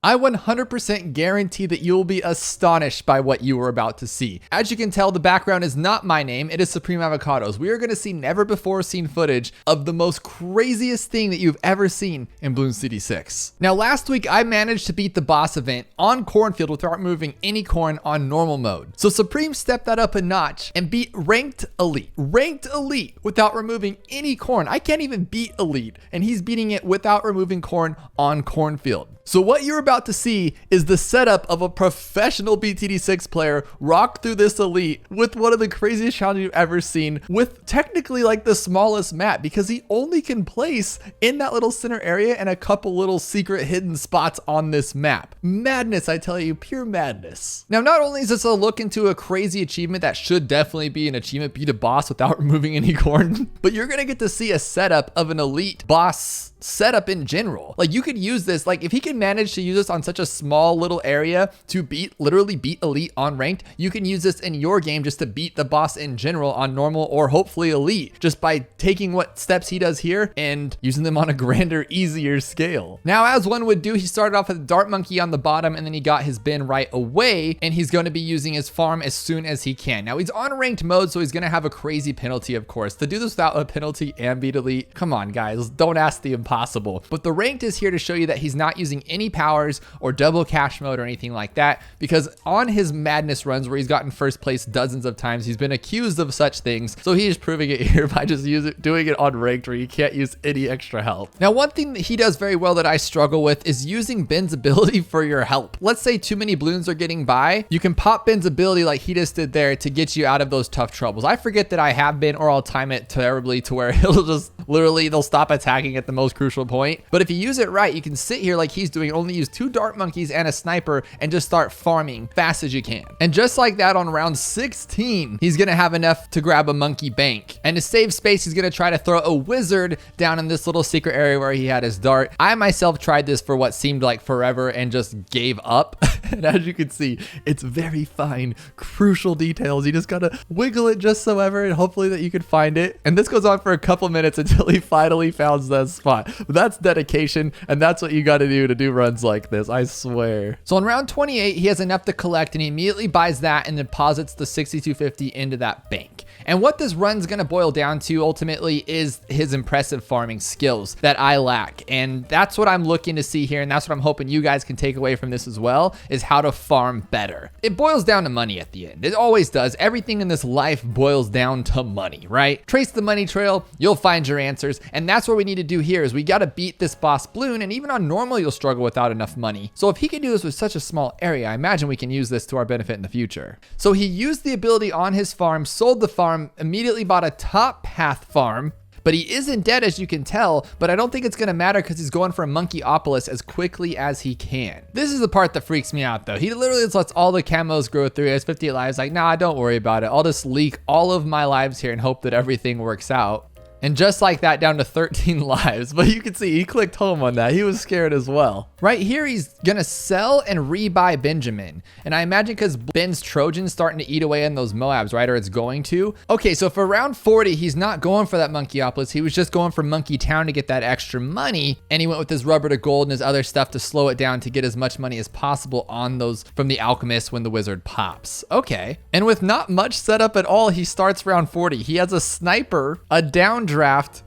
I 100% guarantee that you will be astonished by what you are about to see. As you can tell, the background is not my name, it is Supreme Avocados. We are going to see never before seen footage of the most craziest thing that you've ever seen in Bloons TD6. Now, last week I managed to beat the boss event on Cornfield without removing any corn on normal mode. So Supreme stepped that up a notch and beat ranked elite without removing any corn. I can't even beat elite, and he's beating it without removing corn on Cornfield. So what you're about to see is the setup of a professional BTD6 player rock through this elite with one of the craziest challenges you've ever seen, with technically like the smallest map, because he only can place in that little center area and a couple little secret hidden spots on this map. Madness, I tell you, pure madness. Now, not only is this a look into a crazy achievement that should definitely be an achievement, beat a boss without removing any corn, but you're gonna get to see a setup of an elite boss setup in general. Like, you could use this, like if he can manage to use this on such a small little area to literally beat elite on ranked, you can use this in your game just to beat the boss in general on normal or hopefully elite, just by taking what steps he does here and using them on a grander, easier scale. Now, as one would do, he started off with a dart monkey on the bottom and then he got his bin right away, and he's going to be using his farm as soon as he can. Now, he's on ranked mode, so he's going to have a crazy penalty, of course. To do this without a penalty and beat elite, come on guys, don't ask the impossible. But the ranked is here to show you that he's not using any powers or double cash mode or anything like that, because on his madness runs where he's gotten first place dozens of times, he's been accused of such things. So he is proving it here by just doing it on ranked where you can't use any extra help. Now, one thing that he does very well that I struggle with is using Ben's ability for your help. Let's say too many balloons are getting by, you can pop Ben's ability like he just did there to get you out of those tough troubles. I forget that I have been, or I'll time it terribly to where it'll just literally, they'll stop attacking at the most crucial point. But if you use it right, you can sit here like he's doing, only use 2 dart monkeys and a sniper and just start farming fast as you can. And just like that, on round 16, he's gonna have enough to grab a monkey bank. And to save space, he's gonna try to throw a wizard down in this little secret area where he had his dart. I myself tried this for what seemed like forever and just gave up. And as you can see, it's very fine, crucial details. You just gotta wiggle it just so ever, and hopefully that you can find it. And this goes on for a couple minutes until he finally found that spot. But that's dedication, and that's what you got to do runs like this, I swear. So on round 28, he has enough to collect, and he immediately buys that and deposits the 6250 into that bank. And what this run's gonna boil down to ultimately is his impressive farming skills that I lack. And that's what I'm looking to see here, and that's what I'm hoping you guys can take away from this as well, is how to farm better. It boils down to money at the end. It always does. Everything in this life boils down to money, right? Trace the money trail, you'll find your answers. And that's what we need to do here, is we gotta beat this boss Bloon, and even on normal, you'll struggle without enough money. So if he can do this with such a small area, I imagine we can use this to our benefit in the future. So he used the ability on his farm, sold the farm, immediately bought a top path farm, but he is in debt, as you can tell, but I don't think it's gonna matter because he's going for a Monkeyopolis as quickly as he can. This is the part that freaks me out though. He literally just lets all the camos grow through. He has 58 lives, like, nah, don't worry about it. I'll just leak all of my lives here and hope that everything works out. And just like that, down to 13 lives. But you can see he clicked home on that. He was scared as well. Right here, he's gonna sell and rebuy Benjamin. And I imagine because Ben's Trojan's starting to eat away on those Moabs, right? Or it's going to. Okay, so for round 40, he's not going for that Monkeyopolis. He was just going for Monkey Town to get that extra money. And he went with his rubber to gold and his other stuff to slow it down to get as much money as possible on those from the alchemist when the wizard pops. Okay. And with not much setup at all, he starts round 40. He has a sniper, a downdraft,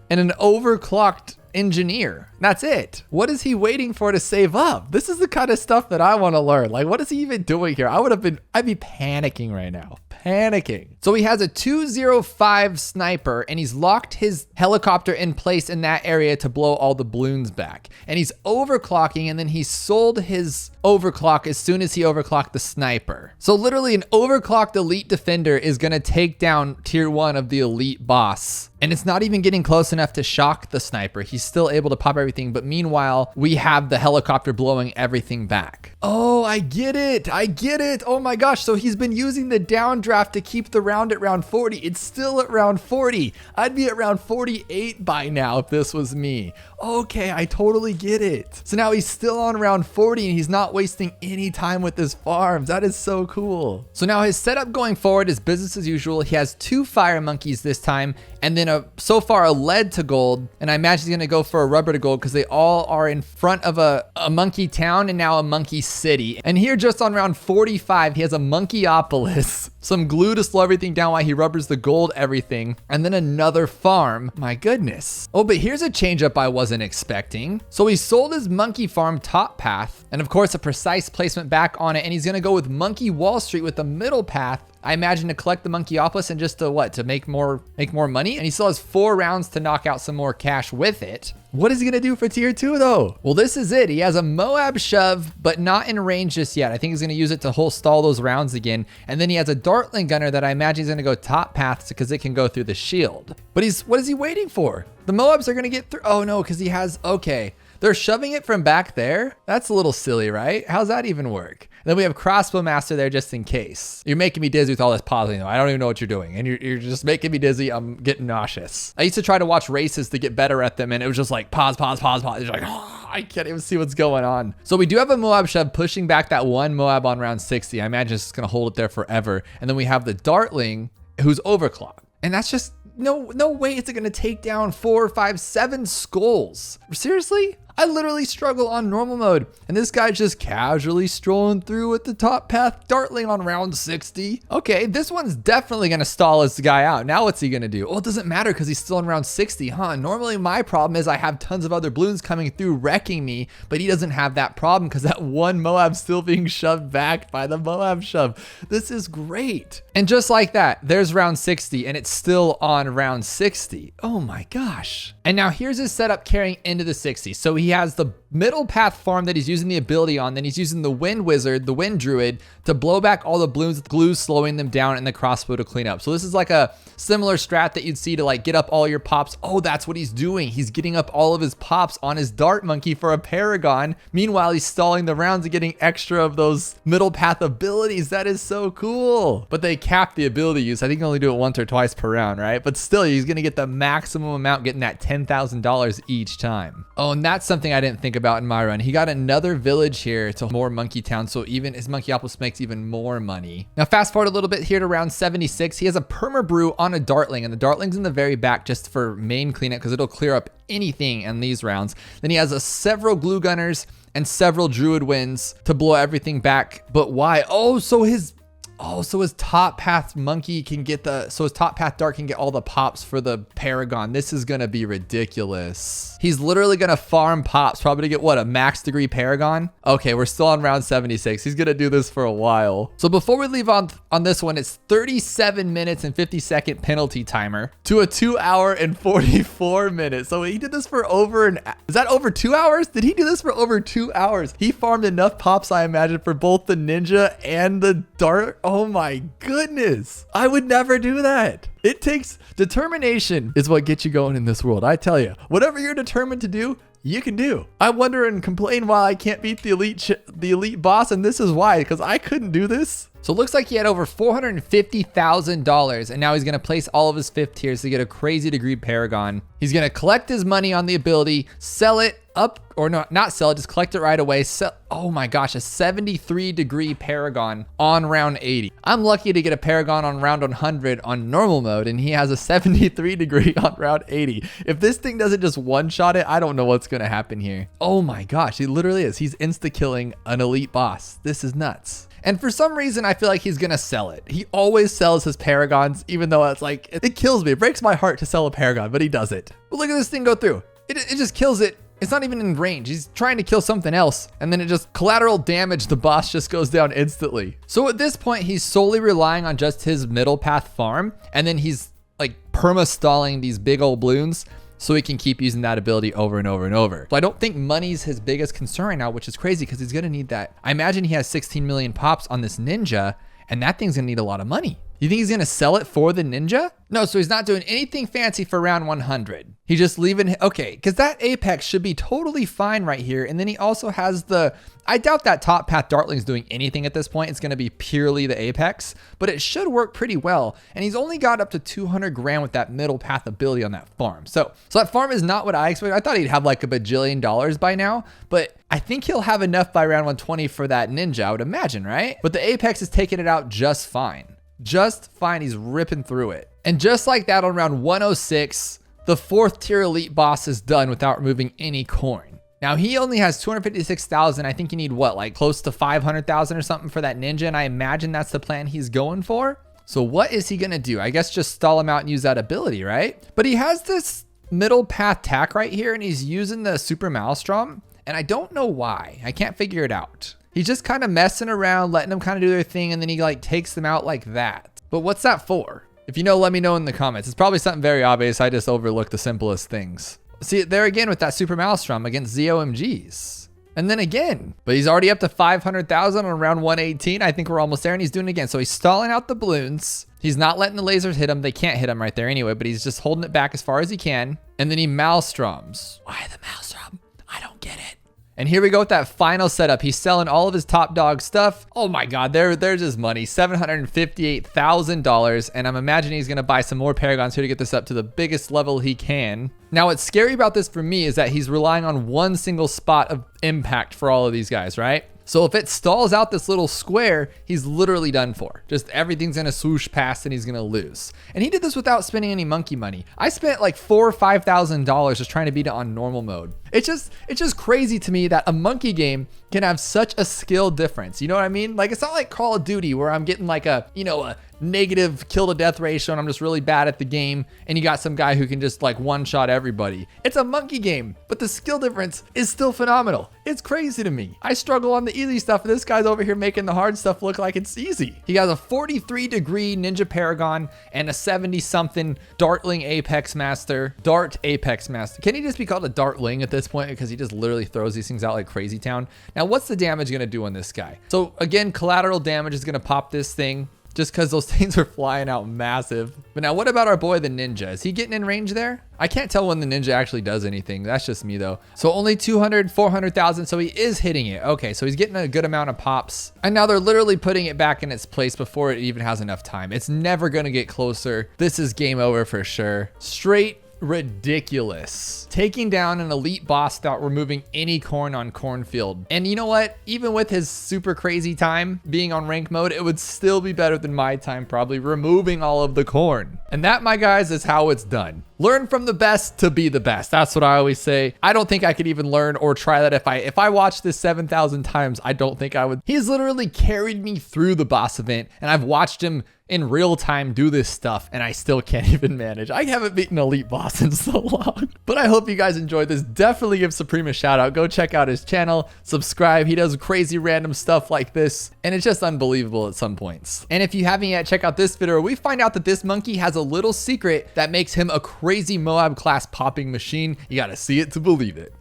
and an overclocked engineer. That's it. What is he waiting for to save up? This is the kind of stuff that I want to learn. Like, what is he even doing here? I'd be panicking right now. Panicking. So he has a 205 sniper, and he's locked his helicopter in place in that area to blow all the balloons back. And he's overclocking, and then he sold his overclock as soon as he overclocked the sniper. So literally an overclocked elite defender is gonna take down tier 1 of the elite boss. And it's not even getting close enough to shock the sniper. He's still able to pop everything, but meanwhile, we have the helicopter blowing everything back. Oh, I get it. I get it. Oh my gosh. So he's been using the downdraft to keep the round at round 40. It's still at round 40. I'd be at round 48 by now if this was me. Okay, I totally get it. So now he's still on round 40 and he's not wasting any time with his farms. That is so cool. So now his setup going forward is business as usual. He has 2 fire monkeys this time, and then so far a lead to gold. And I imagine he's gonna go for a rubber to gold because they all are in front of a monkey town and now a monkey city. And here just on round 45, he has a monkeyopolis, some glue to slow everything down while he rubbers the gold everything, and then another farm. My goodness. Oh, but here's a change up I wasn't expecting. So he sold his monkey farm top path, and of course a precise placement back on it, and he's gonna go with Monkey Wall Street with the middle path. I imagine to collect the monkeyopolis and just to make more money. And he still has 4 rounds to knock out some more cash with it. What is he gonna do for tier 2 though? Well, this is it. He has a Moab shove, but not in range just yet. I think he's gonna use it to stall those rounds again. And then he has a Dartling gunner that I imagine he's gonna go top paths because it can go through the shield. But what is he waiting for? The Moabs are gonna get through. Oh no, because he has, okay. They're shoving it from back there? That's a little silly, right? How's that even work? Then we have Crossbow Master there just in case. You're making me dizzy with all this pausing though. I don't even know what you're doing. And you're just making me dizzy. I'm getting nauseous. I used to try to watch races to get better at them, and it was just like pause. It's like, oh, I can't even see what's going on. So we do have a Moab shove pushing back that one Moab on round 60. I imagine it's just gonna hold it there forever. And then we have the Dartling who's overclocked. And that's just, no way is it gonna take down 4, 5, 7 skulls. Seriously? I literally struggle on normal mode, and this guy's just casually strolling through with the top path Dartling on round 60. Okay, this one's definitely gonna stall this guy out. Now what's he gonna do? Well, it doesn't matter because he's still in round 60, huh? Normally my problem is I have tons of other balloons coming through wrecking me, but he doesn't have that problem because that one Moab's still being shoved back by the Moab shove. This is great. And just like that, there's round 60 and it's still on round 60. Oh my gosh. And now here's his setup carrying into the 60. So he has the middle path farm that he's using the ability on. Then he's using the Wind Wizard, the Wind Druid, to blow back all the balloons with glue, slowing them down, and the crossbow to clean up. So this is like a similar strat that you'd see to like get up all your pops. Oh, that's what he's doing. He's getting up all of his pops on his Dart Monkey for a Paragon. Meanwhile, he's stalling the rounds and getting extra of those middle path abilities. That is so cool. But they cap the ability use. I think you only do it once or twice per round, right? But still, he's going to get the maximum amount, getting that $10,000 each time. Oh, and that's something I didn't think about in my run. He got another village here to more Monkey Town, so even his Monkeyopolis makes even more money. Now fast forward a little bit here to round 76. He has a Perma Brew on a Dartling, and the Dartling's in the very back just for main cleanup because it'll clear up anything in these rounds. Then he has several Glue Gunners and several Druid Winds to blow everything back. But why? So his top path monkey can get his top path dart can get all the pops for the Paragon. This is gonna be ridiculous. He's literally gonna farm pops probably to get what, a max degree Paragon? Okay, we're still on round 76. He's gonna do this for a while. So before we leave on this one, it's 37 minutes and 50-second penalty timer to a 2 hour and 44 minutes. So he did this for is that over 2 hours? Did he do this for over 2 hours? He farmed enough pops, I imagine, for both the Ninja and the Dart. Oh my goodness. I would never do that. It takes determination is what gets you going in this world. I tell you, whatever you're determined to do, you can do. I wonder and complain why I can't beat the elite boss, and this is why, because I couldn't do this. So it looks like he had over $450,000, and now he's gonna place all of his 5th tiers to get a crazy degree Paragon. He's gonna collect his money on the ability, sell it up, or not sell it, just collect it right away. Oh my gosh, a 73 degree Paragon on round 80. I'm lucky to get a Paragon on round 100 on normal mode, and he has a 73 degree on round 80. If this thing doesn't just one-shot it, I don't know what's gonna happen here. Oh my gosh, he literally is. He's insta-killing an elite boss. This is nuts. And for some reason, I feel like he's gonna sell it. He always sells his Paragons, even though it's like, it kills me. It breaks my heart to sell a Paragon, but he does it. But look at this thing go through. It just kills it. It's not even in range. He's trying to kill something else, and then it just collateral damage. The boss just goes down instantly. So at this point, he's solely relying on just his middle path farm, and then he's like perma stalling these big old balloons so he can keep using that ability over and over and over. So I don't think money's his biggest concern right now, which is crazy because he's gonna need that. I imagine he has 16 million pops on this Ninja, and that thing's gonna need a lot of money. You think he's gonna sell it for the ninja? No, so he's not doing anything fancy for round 100. He's just leaving, okay, because that apex should be totally fine right here. And then he also has the, I doubt that top path Dartling's doing anything at this point. It's gonna be purely the apex, but it should work pretty well. And he's only got up to 200 grand with that middle path ability on that farm. So that farm is not what I expected. I thought he'd have like a bajillion dollars by now, but I think he'll have enough by round 120 for that ninja, I would imagine, right? But the apex is taking it out just fine. Just fine, he's ripping through it. And just like that on round 106, the 4th tier elite boss is done without removing any coin. Now he only has 256,000. I think you need what, like close to 500,000 or something for that ninja. And I imagine that's the plan he's going for. So what is he gonna do? I guess just stall him out and use that ability, right? But he has this middle path tack right here and he's using the super maelstrom. And I don't know why, I can't figure it out. He's just kind of messing around, letting them kind of do their thing, and then he like takes them out like that. But what's that for? If you know, let me know in the comments. It's probably something very obvious. I just overlook the simplest things. See it there again with that super maelstrom against ZOMGs. And then again, but he's already up to 500,000 on round 118. I think we're almost there and he's doing it again. So he's stalling out the balloons. He's not letting the lasers hit him. They can't hit him right there anyway, but he's just holding it back as far as he can. And then he maelstroms. Why the maelstrom? I don't get it. And here we go with that final setup. He's selling all of his top dog stuff. Oh my God, there's his money, $758,000. And I'm imagining he's gonna buy some more Paragons here to get this up to the biggest level he can. Now, what's scary about this for me is that he's relying on one single spot of impact for all of these guys, right? So if it stalls out this little square, he's literally done for. Just everything's gonna swoosh past and he's gonna lose. And he did this without spending any monkey money. I spent like $4,000 or $5,000 just trying to beat it on normal mode. It's just crazy to me that a monkey game can have such a skill difference. You know what I mean? Like, it's not like Call of Duty where I'm getting like a negative kill to death ratio and I'm just really bad at the game and you got some guy who can just like one shot everybody. It's a monkey game, but the skill difference is still phenomenal. It's crazy to me. I struggle on the easy stuff and this guy's over here making the hard stuff look like it's easy. He has a 43-degree Ninja Paragon and a 70-something Dartling Apex Master. Dart Apex Master. Can he just be called a Dartling at this point because he just literally throws these things out like Crazy Town? Now, what's the damage gonna do on this guy? So again, collateral damage is gonna pop this thing just because those things are flying out massive. But now what about our boy, the ninja? Is he getting in range there? I can't tell when the ninja actually does anything. That's just me though. So only 200, 400,000. So he is hitting it. Okay, so he's getting a good amount of pops. And now they're literally putting it back in its place before it even has enough time. It's never gonna get closer. This is game over for sure. Straight ridiculous. Taking down an elite boss without removing any corn on cornfield. And you know what? Even with his super crazy time being on rank mode, it would still be better than my time probably removing all of the corn. And that, my guys, is how it's done. Learn from the best to be the best. That's what I always say. I don't think I could even learn or try that if I watched this 7,000 times. I don't think I would. He's literally carried me through the boss event and I've watched him in real time do this stuff and I still can't even manage. I haven't beaten an elite boss in so long. But I hope you guys enjoyed this. Definitely give Supreme a shout out. Go check out his channel, subscribe. He does crazy random stuff like this and it's just unbelievable at some points. And if you haven't yet, check out this video where we find out that this monkey has a little secret that makes him a crazy Moab class popping machine. You gotta see it to believe it.